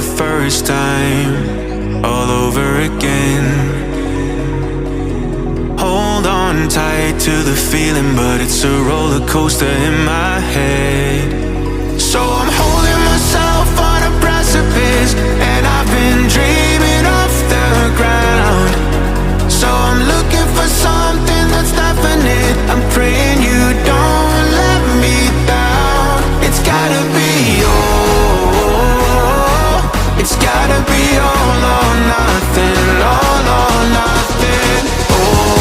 first time, all over again. Hold on tight to the feeling, but it's a roller coaster in my head. So I'm holding myself on a precipice, and I've been dreaming off the ground. So I'm looking for something that's definite. I'm praying you don't let me down. It's gotta be all, it's gotta be all or nothing, all or nothing. Oh,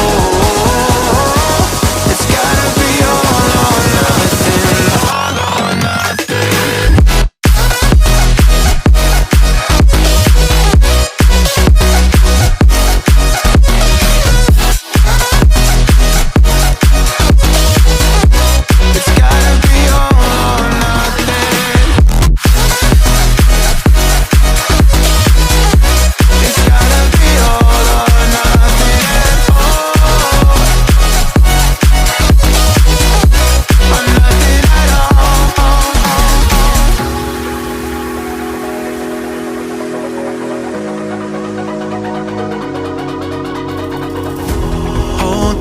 it's gotta be all or nothing, all or nothing.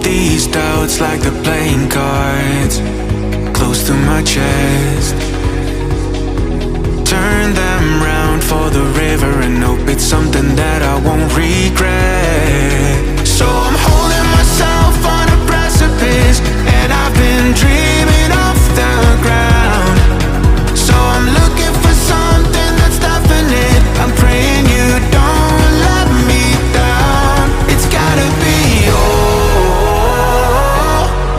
These doubts like they're playing cards close to my chest. Turn them round for the river and hope it's something that I won't regret. So I'm holding myself on a precipice, and I've been dreaming off the ground. So I'm looking for something that's definite. I'm praying you don't let me down. It's gotta be all,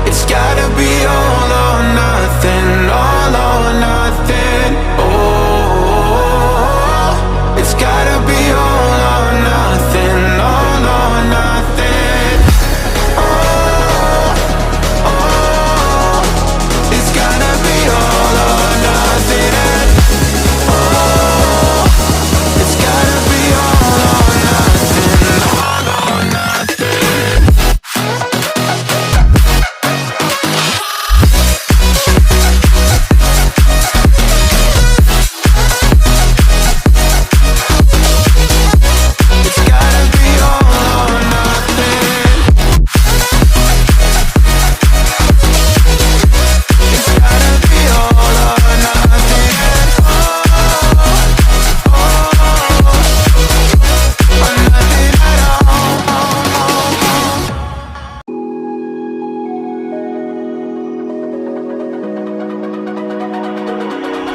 it's gotta be all or nothing, all or nothing. Oh, it's gotta be all or nothing, all or nothing. Oh, oh, it's gotta be all or nothing. Oh, it's gotta be all or nothing, all or nothing.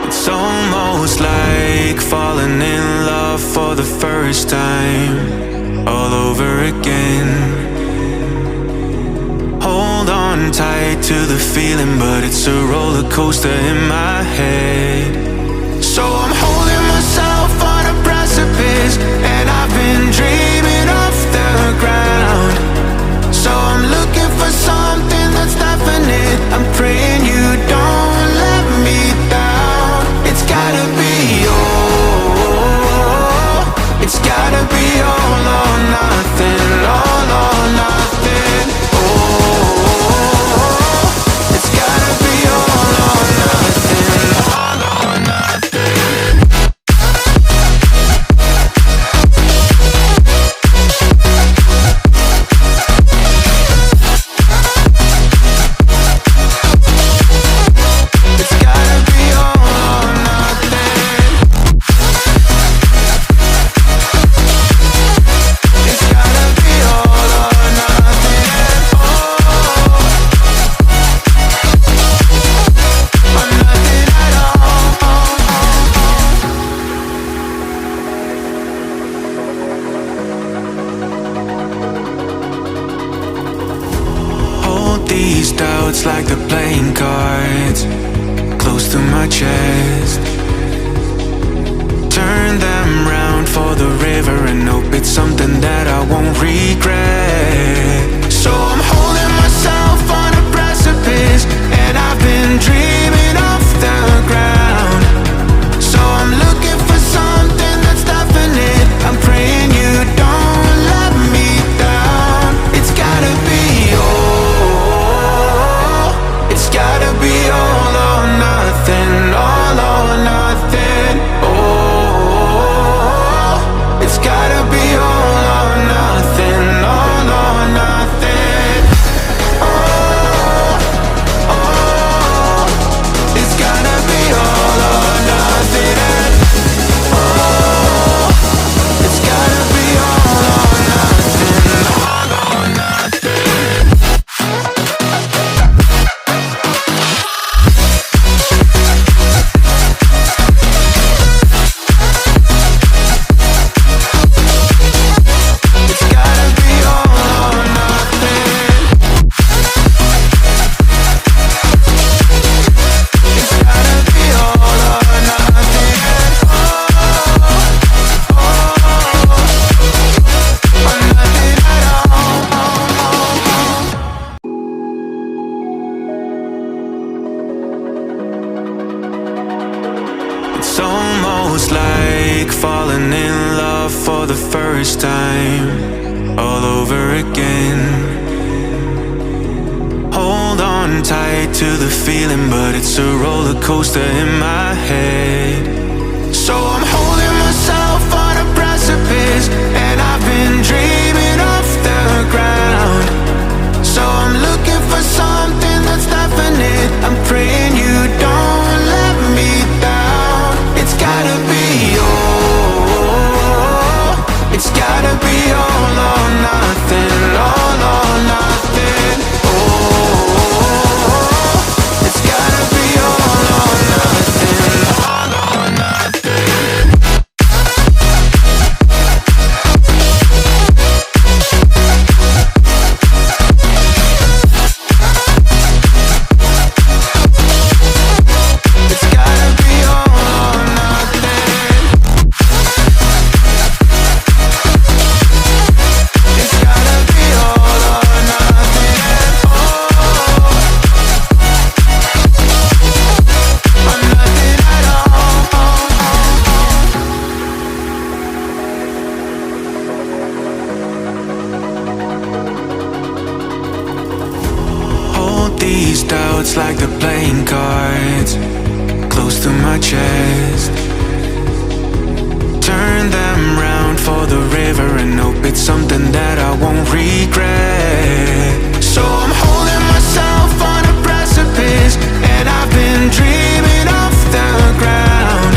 It's almost like falling in love for the first time, all over again. Hold on tight to the feeling, but it's a roller coaster in my head. So I'm holding myself on a precipice, and I've been dreaming off the ground. So I'm looking for something that's definite. I'm praying you don't let me down. It's gotta be all, it's gotta be all or nothing, all or nothing. Oh, it's gotta be all or nothing, all or nothing. almost like falling in love for the first time, all over again. Hold on tight to the feeling, but it's a roller coaster in my head. So I'm holding myself on a precipice, and I've been dreaming off the ground. So I'm looking for something that's definite. I'm praying you don't let me down. It's gotta be all. It's gotta be all or nothing. All or nothing. Oh, it's gotta be all or nothing. All or nothing. These doubts like they're playing cards, close to my chest. Turn them round for the river and hope it's something that I won't regret. So I'm holding myself on a precipice, and I've been dreaming off the ground.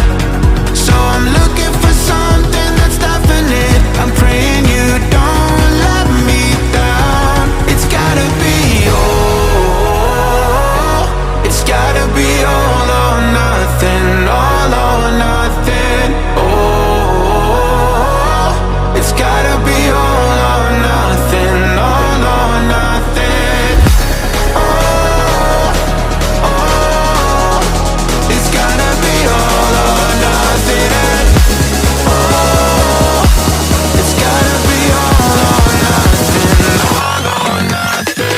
So I'm looking for something that's definite. I'm praying you don't let me down. It's gotta be it's gotta be all or nothing, all or nothing. Oh, it's gotta be all or nothing, all or nothing. Oh, oh, it's gotta be all or nothing. Oh, it's gotta be all or nothing, all or nothing.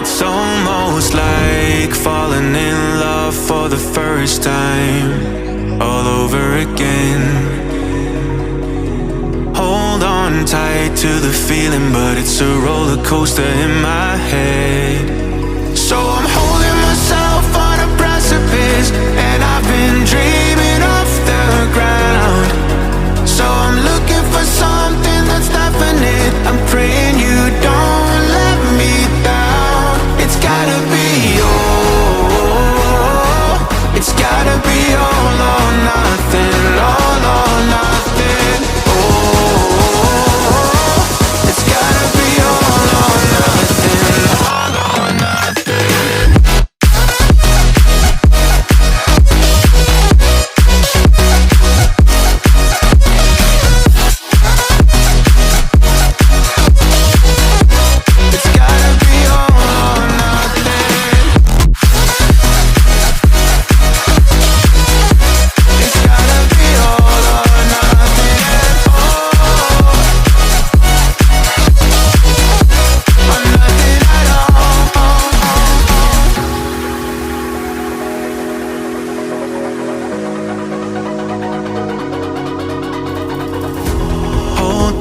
It's almost like falling in love for the first time, all over again. Hold on tight to the feeling, but it's a roller coaster in my head. So I'm holding myself on a precipice, and I've been dreaming off the ground. So I'm looking for something that's definite. I'm praying you don't let me down. It's gotta be all. It's gotta be all or nothing. All or nothing. Oh, it's gotta be all or nothing. All or nothing.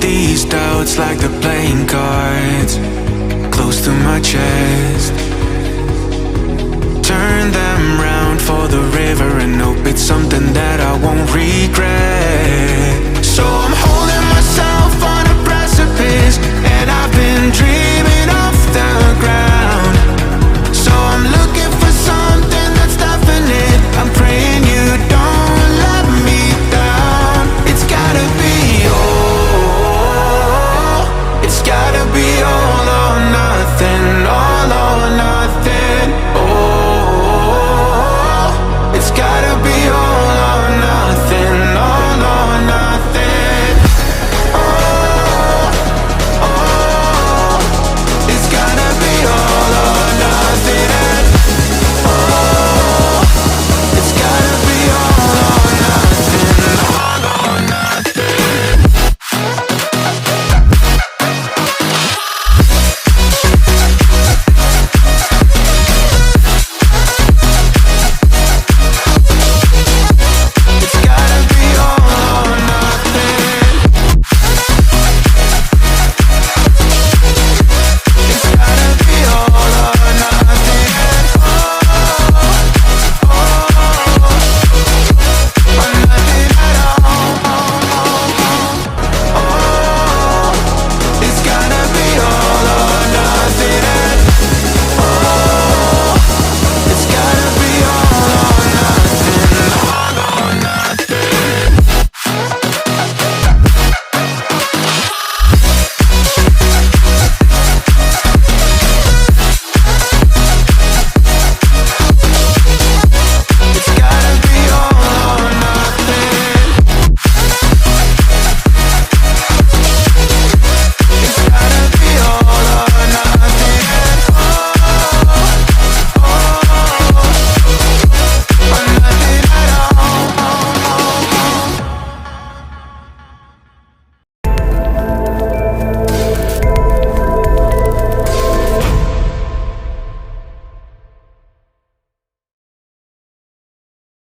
These doubts like they're playing cards, close to my chest. Turn them round for the river and hope it's something that I won't regret.